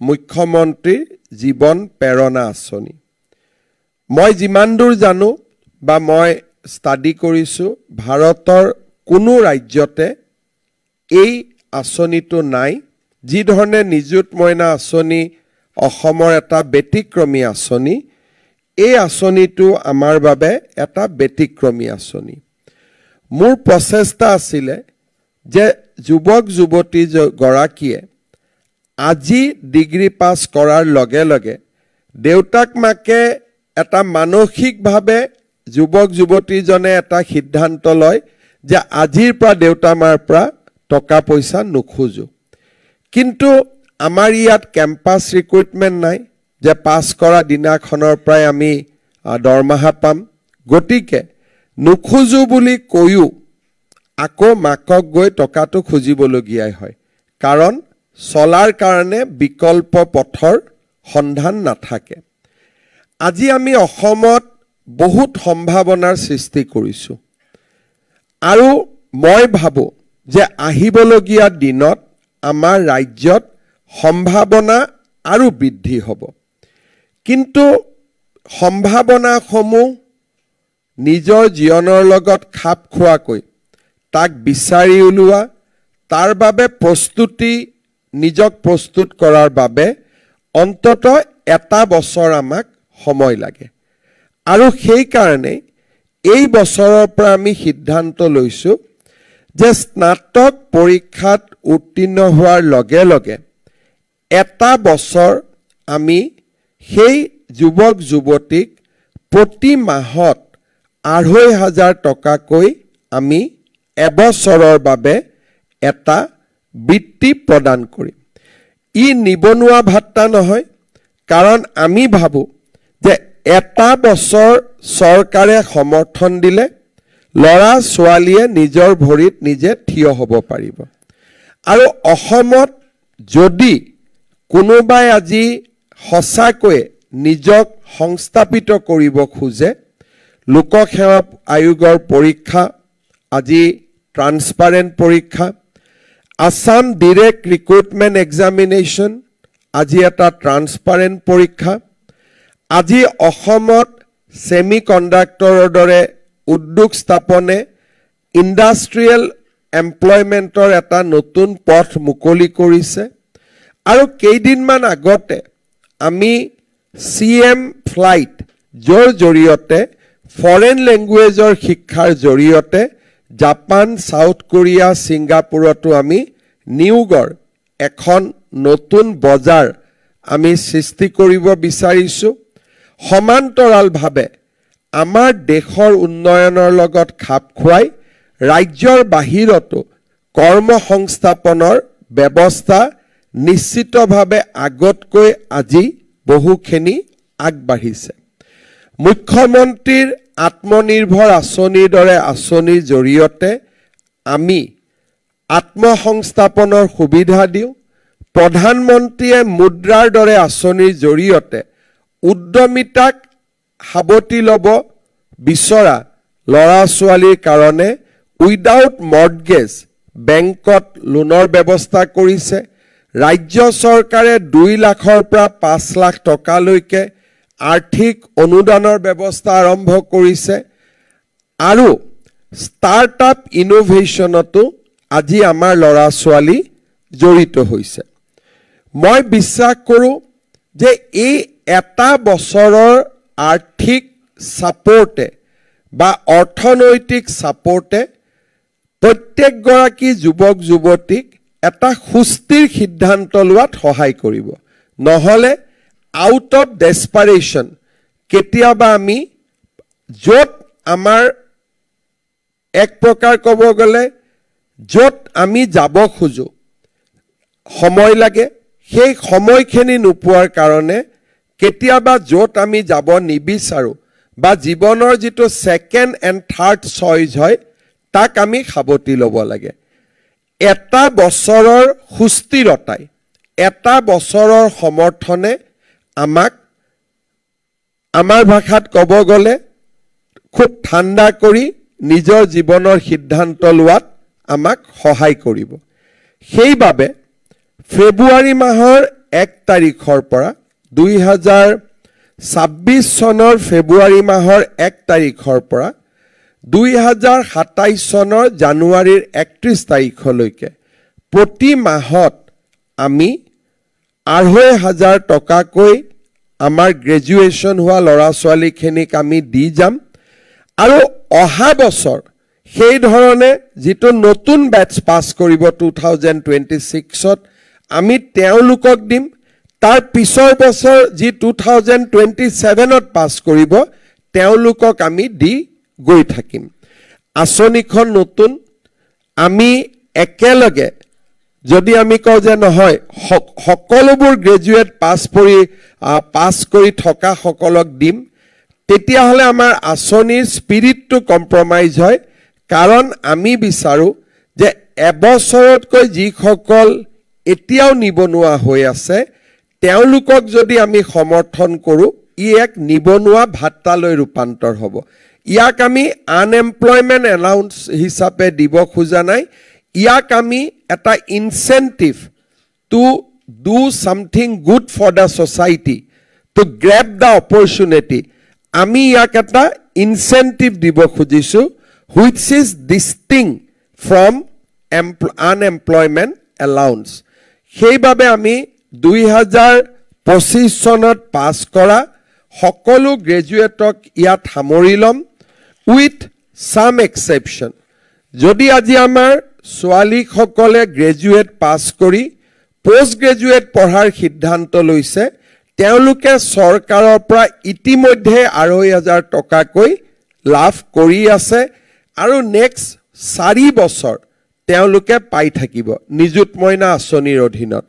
মুখ্যমন্ত্ৰীৰ জীৱন প্ৰেৰণা আঁচনি মই যিমান দূৰ জানো বা মই ষ্টাডি কৰিছো ভাৰতৰ কোনো ৰাজ্যতে এই আঁচনিটো নাই যি ধৰণে নিযুত মইনা আঁচনি অসমৰ এটা ব্যতিক্ৰমী আঁচনি এই আঁচনিটো আমাৰ বাবে এটা ব্যতিক্ৰমী আঁচনি মোৰ প্ৰচেষ্টা আছিলে যে যুৱক যুৱতী গৰাকীয়ে আজি ডিগ্ৰী পাছ কৰাৰ লগে লগে দেউতাক মাকে এটা মানসিকভাৱে যুৱক যুৱতীজনে এটা সিদ্ধান্ত লয় যে আজিৰ পৰা দেউতা মাৰ পৰা টকা পইচা নুখোজো কিন্তু আমাৰ ইয়াত কেম্পাছ ৰিক্ৰুটমেণ্ট নাই যে পাছ কৰা দিনাখনৰ পৰাই আমি দৰমহা পাম গতিকে নুখোজো বুলি কৈও আকৌ মাকক গৈ টকাটো খুজিবলগীয়া হয় কাৰণ চলাৰ কাৰণে বিকল্প পথৰ সন্ধান নাথাকে আজি আমি অসমত বহুত সম্ভাৱনাৰ সৃষ্টি কৰিছো আৰু মই ভাবো যে আহিবলগীয়া দিনত আমাৰ ৰাজ্যত সম্ভাৱনা আৰু বৃদ্ধি হ'ব কিন্তু সম্ভাৱনাসমূহ নিজৰ জীৱনৰ লগত খাপ খোৱাকৈ তাক বিচাৰি উলিওৱা তাৰ বাবে প্ৰস্তুতি নিজক প্ৰস্তুত কৰাৰ বাবে অন্তত এটা বছৰ আমাক সময় লাগে আৰু সেই কাৰণে এই বছৰৰ পৰা আমি সিদ্ধান্ত লৈছো যে স্নাতক পৰীক্ষাত উত্তীৰ্ণ হোৱাৰ লগে লগে এটা বছৰ আমি সেই যুৱক যুৱতীক প্ৰতি মাহত ২৫০০ টকাকৈ আমি এবছৰৰ বাবে এটা বৃত্তি প্ৰদান কৰিম ই নিবনুৱা ভাত্তা নহয় কাৰণ আমি ভাবো যে এটা বছৰ চৰকাৰে সমৰ্থন দিলে লৰা ছোৱালীয়ে নিজৰ ভৰিত নিজে থিয় হ'ব পাৰিব আৰু অসমত যদি কোনোবাই আজি সঁচাকৈ নিজক সংস্থাপিত কৰিব খোজে লোকসেৱা আয়োগৰ পৰীক্ষা আজি ট্ৰান্সপাৰেন্ট পৰীক্ষা আসাম ডাইৰেক্ট ৰিক্ৰুটমেণ্ট এক্সামিনেশ্যন আজি এটা ট্ৰান্সপাৰেন্ট পৰীক্ষা আজি অসমত সেমি কণ্ডাক্টৰৰ দৰে উদ্যোগ স্থাপনে ইণ্ডাষ্ট্ৰিয়েল এমপ্লয়মেণ্টৰ এটা নতুন পথ মুকলি কৰিছে আৰু কেইদিনমান আগতে আমি CM ফ্লাইট যৰ জৰিয়তে ফৰেন লেংগুৱেজৰ শিক্ষাৰ জৰিয়তে জাপান সাউথ কোৰিয়া সিংগাপুৰতো আমি নিয়োগৰ এখন নতুন বজাৰ আমি সৃষ্টি কৰিব বিচাৰিছো সমান্তৰালভাৱে আমাৰ দেশৰ উন্নয়নৰ লগত খাপ খুৱাই ৰাজ্যৰ বাহিৰতো কৰ্ম সংস্থাপনৰ ব্যৱস্থা নিশ্চিতভাৱে আগতকৈ আজি বহুখিনি আগবাঢ়িছে মুখ্যমন্ত্ৰীৰ আত্মনিৰ্ভৰ আঁচনিৰ দৰে আঁচনিৰ জৰিয়তে আমি আত্মসংস্থাপনৰ সুবিধা দিওঁ প্ৰধানমন্ত্ৰীয়ে মুদ্ৰাৰ দৰে আঁচনিৰ জৰিয়তে উদ্যমিতাক হাবতি ল'ব বিচৰা লৰা ছোৱালীৰ কাৰণে উইদাউট মৰ্টগেজ বেংকত লোনৰ ব্যৱস্থা কৰিছে ৰাজ্য চৰকাৰে 2 লাখৰ পৰা 5 লাখ টকালৈকে আৰ্থিক অনুদানৰ ব্যৱস্থা আৰম্ভ কৰিছে আৰু ষ্টাৰ্টআপ ইনোভেশনতো আজি আমাৰ লৰা ছোৱালী জড়িত হৈছে মই বিশ্বাস কৰো যে এই এটা বছৰৰ আৰ্থিক সাপোৰ্টে বা অৰ্থনৈতিক সাপোৰ্টে প্ৰত্যেক গৰাকী যুৱক যুৱতীক এটা সুস্থিৰ সিদ্ধান্ত লোৱাত সহায় কৰিব নহলে আউট অফ ডেসপাৰেশন কেতিয়াবা আমি যত আমাৰ এক প্ৰকাৰ ক'ব গলে যত আমি যাব খুজো সময় লাগে সেই সময়খিনি নোপোৱাৰ কাৰণে কেতিয়াবা যত আমি যাব নিবিচাৰো বা জীৱনৰ যেটো সেকেন্ড এন্ড থাৰ্ড চইচ হয় তাক আমি খাবতি ল'ব লাগে এটা বছৰৰ সুস্থিৰতাই এটা বছৰৰ সমৰ্থনে আমাক আমাৰ ভাষাত ক'ব গলে খুব ঠাণ্ডা কৰি নিজৰ জীৱনৰ সিদ্ধান্ত লোৱাত আমাক সহায় কৰিব সেইবাবে ফেব্ৰুৱাৰী মাহৰ 1 তাৰিখৰ পৰা 2026 চনৰ ফেব্ৰুৱাৰী মাহৰ 1 তাৰিখৰ পৰা 2027 চনৰ জানুৱাৰীৰ 31 তাৰিখলৈকে প্ৰতি মাহত আমি 2,500 টকাকৈ আমাৰ গ্ৰেজুৱেশ্যন হোৱা ল'ৰা ছোৱালীখিনিক আমি দি যাম আৰু অহা বছৰ সেই ধৰণে যিটো নতুন বেটছ পাছ কৰিব 2026ত আমি তেওঁলোকক দিম তাৰ পিছৰ বছৰ যি 2027ত পাছ কৰিব তেওঁলোকক আমি দি গৈ থাকিম আঁচনিখন নতুন আমি একেলগে যদি আমি কওঁ যে নহয় সকলোবোৰ গ্ৰেজুৱেট পাছ কৰি থকা সকলক দিম তেতিয়াহ'লে আমাৰ আঁচনিৰ স্পিৰিটটো কম্প্ৰমাইজ হয় কাৰণ আমি বিচাৰো যে এবছৰতকৈ যিসকল এতিয়াও নিবনুৱা হৈ আছে তেওঁলোকক যদি আমি সমৰ্থন কৰোঁ ই এক নিবনুৱা ভাত্তালৈ ৰূপান্তৰ হ'ব ইয়াক আমি আনএমপ্লয়মেণ্ট এলাউন্স হিচাপে দিব খোজা নাই ইয়াক আমি এটা incentive to do something good for the society to grab the opportunity আমি ইয়াক এটা ইনচেন্টিভ দিব খুজিছোঁ which is distinct from unemployment allowance সেইবাবে আমি 2025 চনত পাছ কৰা সকলো গ্ৰেজুৱেটক ইয়াত সামৰি ল'ম with some exception যদি আজি আমাৰ ছোৱালীসকলে গ্ৰেজুৱেট পাছ কৰি পোষ্ট গ্ৰেজুৱেট পঢ়াৰ সিদ্ধান্ত লৈছে তেওঁলোকে চৰকাৰৰ পৰা ইতিমধ্যে 2,500 টকাকৈ লাভ কৰি আছে আৰু নেক্সট 4 বছৰ তেওঁলোকে পাই থাকিব নিযুত মইনা আঁচনিৰ অধীনত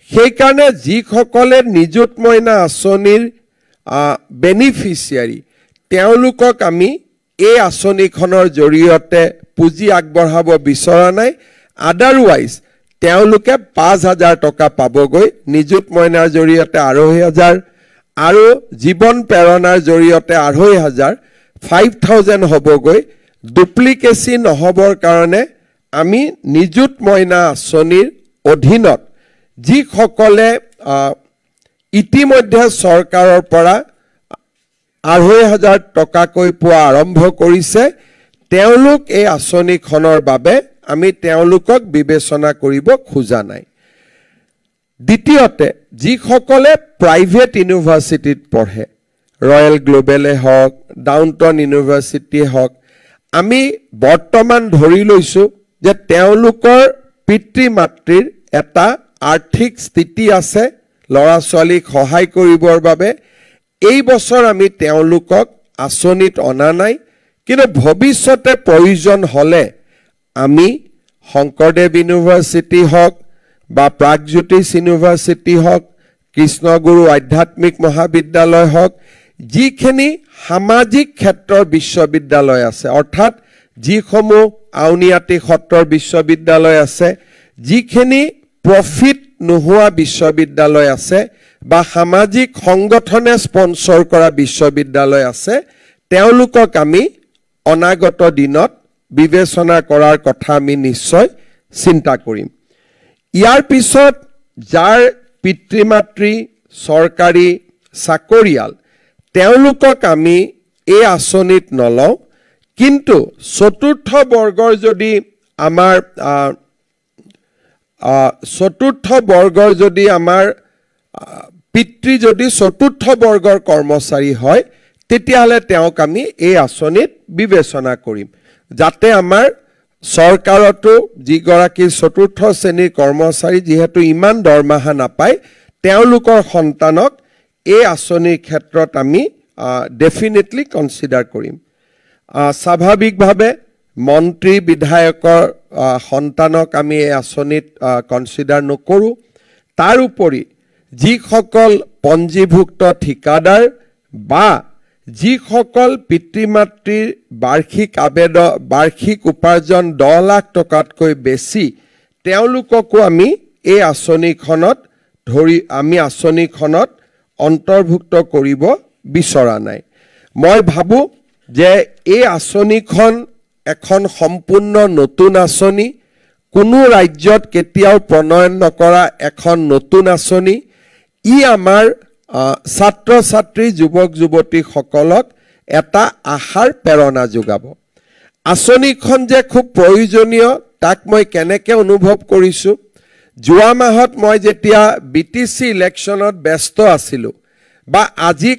সেইকাৰণে যিসকলে নিযুত মইনা আঁচনিৰ বেনিফিচিয়াৰী তেওঁলোকক আমি এই আঁচনিখনৰ জৰিয়তে পুঁজি আগবঢ়াব বিচৰা নাই আদাৰৱাইজ তেওঁলোকে 5,000 টকা পাবগৈ নিযুত মইনাৰ জৰিয়তে 2,500 আৰু জীৱন প্ৰেৰণাৰ জৰিয়তে 2,500 5,000 হ'বগৈ ডুপ্লিকেচি নহবৰ কাৰণে আমি নিযুত মইনা আঁচনিৰ অধীনত যিসকলে ইতিমধ্যে চৰকাৰৰ পৰা 2,500 টকাকৈ পোৱা আৰম্ভ কৰিছে তেওঁলোক এই আঁচনিখনৰ বাবে আমি তেওঁলোকক বিবেচনা কৰিব খোজা নাই দ্বিতীয়তে যিসকলে প্ৰাইভেট ইউনিভাৰ্চিটিত পঢ়ে ৰয়েল গ্লোবেলে হওক ডাউনটাউন ইউনিভাৰ্চিটি হওক আমি বৰ্তমান ধৰি লৈছোঁ যে তেওঁলোকৰ পিতৃ মাতৃৰ এটা আৰ্থিক স্থিতি আছে ল'ৰা ছোৱালীক সহায় কৰিবৰ বাবে এই বছৰ আমি তেওঁলোকক আঁচনিত অনা নাই কিন্তু ভৱিষ্যতে প্ৰয়োজন হ'লে আমি শংকৰদেৱ ইউনিভাৰ্চিটি হওক বা প্ৰাগজ্যোতিষ ইউনিভাৰ্চিটি হওক কৃষ্ণগুৰু আধ্যাত্মিক মহাবিদ্যালয় হওক যিখিনি সামাজিক ক্ষেত্ৰৰ বিশ্ববিদ্যালয় আছে অৰ্থাৎ যিসমূহ আউনীআটী সত্ৰৰ বিশ্ববিদ্যালয় আছে যিখিনি প্ৰফিট নোহোৱা বিশ্ববিদ্যালয় আছে বা সামাজিক সংগঠনে স্পন্সৰ কৰা বিশ্ববিদ্যালয় আছে তেওঁলোকক আমি অনাগত দিনত বিবেচনা কৰাৰ কথা আমি নিশ্চয় চিন্তা কৰিম ইয়াৰ পিছত যাৰ পিতৃ মাতৃ চৰকাৰী চাকৰিয়াল তেওঁলোকক আমি এই আঁচনিত নলওঁ কিন্তু চতুৰ্থ বৰ্গৰ যদি আমাৰ পিতৃ যদি চতুৰ্থ বৰ্গৰ কৰ্মচাৰী হয় তেতিয়াহ'লে তেওঁক আমি এই আঁচনিত বিবেচনা কৰিম যাতে আমাৰ চৰকাৰতো যিগৰাকী চতুৰ্থ শ্ৰেণীৰ কৰ্মচাৰী যিহেতু ইমান দৰমহা নাপায় তেওঁলোকৰ সন্তানক এই আঁচনিৰ ক্ষেত্ৰত আমি ডেফিনেটলি কনচিডাৰ কৰিম স্বাভাৱিকভাৱে মন্ত্ৰী বিধায়কৰ সন্তানক আমি এই আঁচনিত কনচিডাৰ নকৰোঁ তাৰ উপৰি যিসকল পঞ্জীভুক্ত ঠিকাদাৰ বা যিসকল পিতৃ মাতৃৰ বাৰ্ষিক উপাৰ্জন 10 লাখ টকাতকৈ বেছি তেওঁলোককো আমি এই আঁচনিখনত অন্তৰ্ভুক্ত কৰিব বিচৰা নাই মই ভাবোঁ যে এই আঁচনিখন এখন সম্পূৰ্ণ নতুন আঁচনি কোনো ৰাজ্যত কেতিয়াও প্ৰণয়ন নকৰা এখন নতুন আঁচনি ই আমাৰ ছাত্ৰ ছাত্ৰী যুৱক যুৱতীসকলক এটা আশাৰ প্ৰেৰণা যোগাব আঁচনিখন যে খুব প্ৰয়োজনীয় তাক মই কেনেকৈ অনুভৱ কৰিছোঁ যোৱা মাহত মই যেতিয়া বিটিচি ইলেকশ্যনত ব্যস্ত আছিলোঁ বা আজি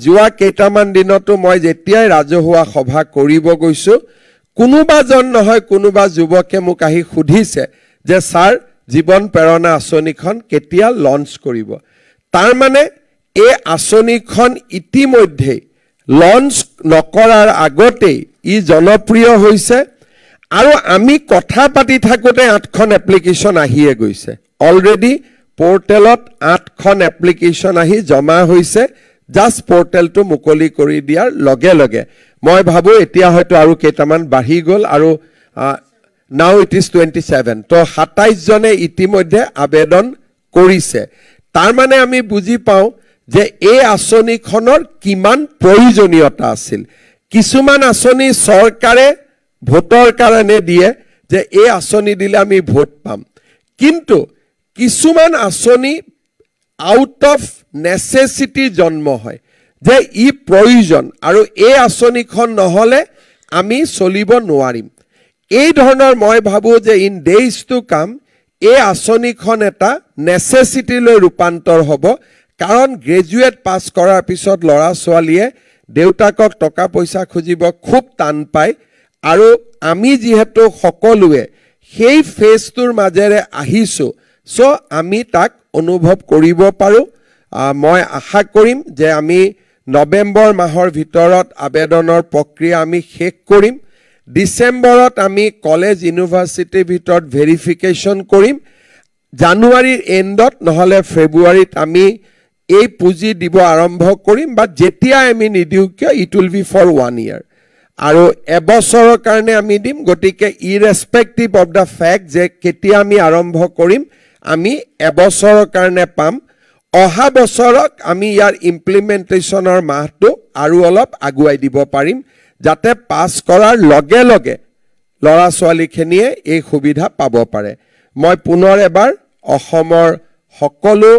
যোৱা কেইটামান দিনতো মই যেতিয়াই ৰাজহুৱা সভা কৰিব গৈছোঁ কোনোবাজন নহয় কোনোবা যুৱকে মোক আহি সুধিছে যে ছাৰ জীৱন প্ৰেৰণা আঁচনিখন কেতিয়া লঞ্চ কৰিব তাৰ মানে এই আঁচনিখন ইতিমধ্যে লঞ্চ নকৰাৰ আগতেই ই জনপ্ৰিয় হৈছে আৰু আমি কথা পাতি থাকোঁতে 8খন এপ্লিকেশ্যন আহিয়ে গৈছে অলৰেডি পোৰ্টেলত 8খন এপ্লিকেশ্যন আহি জমা হৈছে জাষ্ট পোৰ্টেলটো মুকলি কৰি দিয়াৰ লগে লগে মই ভাবোঁ এতিয়া হয়তো আৰু কেইটামান বাঢ়ি গ'ল আৰু নাও ইট ইজ 27 তো 27 জনে ইতিমধ্যে আবেদন কৰিছে তাৰ মানে আমি বুজি পাওঁ যে এই আঁচনিখনৰ কিমান প্ৰয়োজনীয়তা আছিল কিছুমান আঁচনি চৰকাৰে ভোটৰ কাৰণে দিয়ে যে এই আঁচনি দিলে আমি ভোট পাম কিন্তু কিছুমান আঁচনি আউট অফ নেচেচিটি জন্ম হয় যে ই প্ৰয়োজন আৰু এই আঁচনিখন নহ'লে আমি চলিব নোৱাৰিম এই ধৰণৰ মই ভাবোঁ যে ইন ডেইজ টু কাম এই আঁচনিখন এটা নেচেচিটিলৈ ৰূপান্তৰ হ'ব কাৰণ গ্ৰেজুৱেট পাছ কৰাৰ পিছত ল'ৰা ছোৱালীয়ে দেউতাকক টকা পইচা খুজিব খুব টান পায় আৰু আমি যিহেতু সকলোৱে সেই ফেজটোৰ মাজেৰে আহিছোঁ চ' আমি তাক অনুভৱ কৰিব পাৰোঁ মই আশা কৰিম যে আমি নৱেম্বৰ মাহৰ ভিতৰত আবেদনৰ প্ৰক্ৰিয়া আমি শেষ কৰিম ডিচেম্বৰত আমি কলেজ ইউনিভাৰ্চিটিৰ ভিতৰত ভেৰিফিকেশ্যন কৰিম জানুৱাৰীৰ এণ্ডত নহ'লে ফেব্ৰুৱাৰীত আমি এই পুঁজি দিব আৰম্ভ কৰিম বা যেতিয়া আমি নিদিওঁ কিয় it will be for 1 year আৰু এবছৰৰ কাৰণে আমি দিম গতিকে ইৰেস্পেক্টিভ অফ দ্য ফেক্ট যে কেতিয়া আমি আৰম্ভ কৰিম আমি এবছৰৰ কাৰণে পাম অহা বছৰক আমি ইয়াৰ ইমপ্লিমেণ্টেশ্যনৰ মাহটো আৰু অলপ আগুৱাই দিব পাৰিম যাতে পাছ কৰাৰ লগে লগে ল'ৰা ছোৱালীখিনিয়ে এই সুবিধা পাব পাৰে মই পুনৰ এবাৰ অসমৰ সকলো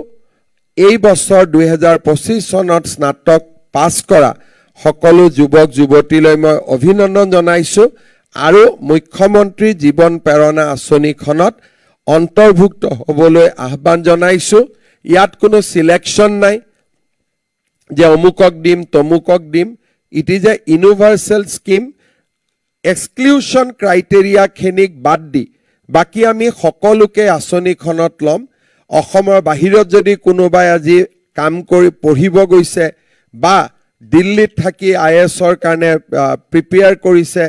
এই বছৰ 2025 চনত স্নাতক পাছ কৰা সকলো যুৱক যুৱতীলৈ মই অভিনন্দন জনাইছোঁ আৰু মুখ্যমন্ত্ৰী জীৱন প্ৰেৰণা আঁচনিখনত অন্তৰ্ভুক্ত হ'বলৈ আহ্বান জনাইছোঁ ইয়াত কোনো সিলেকশ্যন নাই যে অমুকক দিম তমুকক দিম it is a universal scheme exclusion ক্ৰাইটেৰিয়াখিনিক বাদ দি বাকী আমি সকলোকে আঁচনিখনত ল'ম অসমৰ বাহিৰত যদি কোনোবাই আজি কাম কৰি পঢ়িব গৈছে বা দিল্লীত থাকি IASৰ কাৰণে প্ৰিপেয়াৰ কৰিছে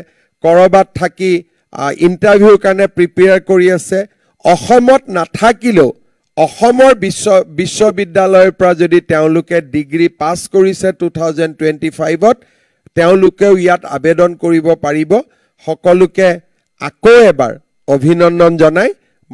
কৰবাত থাকি ইণ্টাৰভিউৰ কাৰণে প্ৰিপেয়াৰ কৰি আছে অসমত নাথাকিলেও অসমৰ বিশ্ববিদ্যালয়ৰ পৰা যদি তেওঁলোকে ডিগ্ৰী পাছ কৰিছে 2025ত তেওঁলোকেও ইয়াত আবেদন কৰিব পাৰিব সকলোকে আকৌ এবাৰ অভিনন্দন জনাই